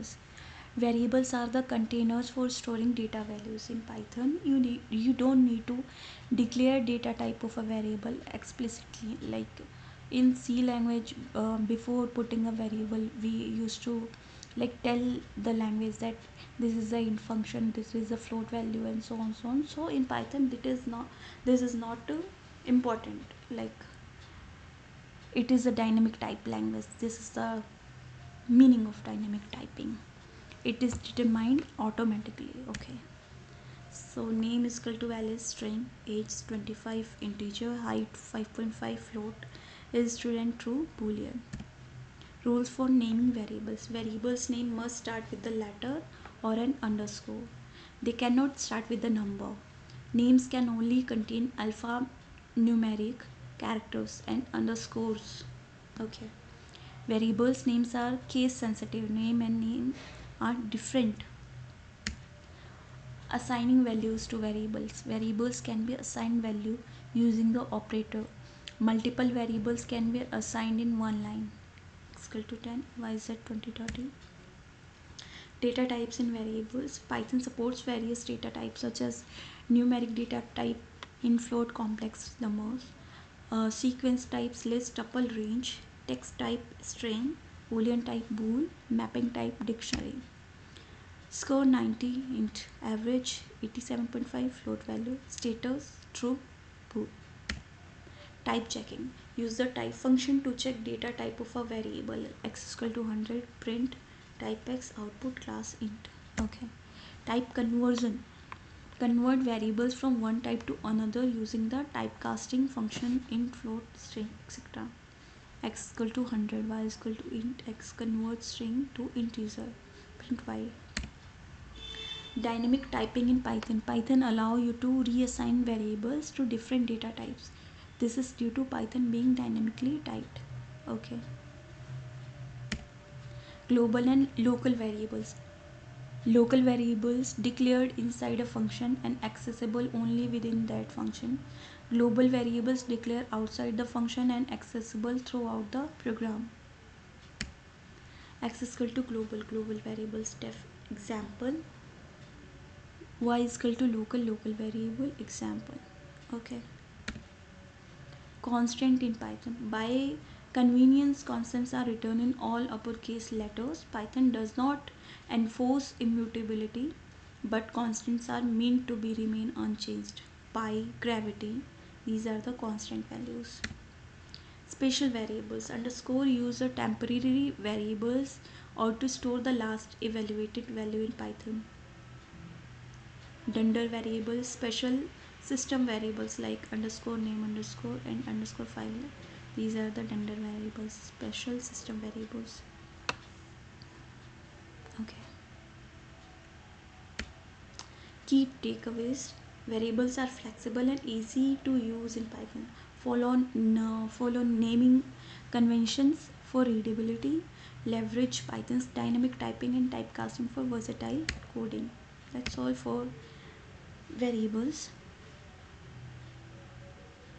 variables. Variables are the containers for storing data values. In Python, you don't need to declare data type of a variable explicitly. Like in C language, before putting a variable, we used to like tell the language that this is a int function, this is a float value, and so on, so on. So in Python, this is not important. Like it is a dynamic type language. This is the meaning of dynamic typing. It is determined automatically. Okay, so name is equal to Alice, string, age 25, integer, height 5.5, float is student, true, boolean. Rules for naming variables. Variables name must start with the letter or an underscore. They cannot start with the number. Names can only contain alphanumeric characters and underscores. Okay. Variables names are case sensitive. Name and name are different. Assigning values to variables. Variables can be assigned value using the operator. Multiple variables can be assigned in one line. X equal to 10, y z 2030. Data types in variables. Python supports various data types such as numeric data type in float complex numbers, sequence types list tuple range, text type string, boolean type bool, mapping type dictionary. Score 90, int, average 87.5, float value, status true, bool. Type checking. Use the type function to check data type of a variable. X is equal to 100, print type x, output class int. Okay. Type conversion. Convert variables from one type to another using the typecasting function int, float, string, etc. X is equal to 100, y is equal to int x, convert string to integer, print y. Dynamic typing in Python. Python allow you to reassign variables to different data types. This is due to Python being dynamically typed. Okay. Global and local variables. Local variables declared inside a function and accessible only within that function. Global variables declare outside the function and accessible throughout the program. X is equal to global variables. Def example. Y is equal to local variable example. Okay. Constant in Python. By convenience, constants are written in all uppercase letters. Python does not enforce immutability, but constants are meant to be remain unchanged. Pi, gravity, these are the constant values. Special variables. Underscore use the temporary variables or to store the last evaluated value in Python. Dunder variables. Special system variables like underscore name underscore and underscore file. These are the dunder variables, special system variables. Okay. Key takeaways. Variables are flexible and easy to use in Python. Follow naming conventions for readability. Leverage Python's dynamic typing and typecasting for versatile coding. That's all for variables.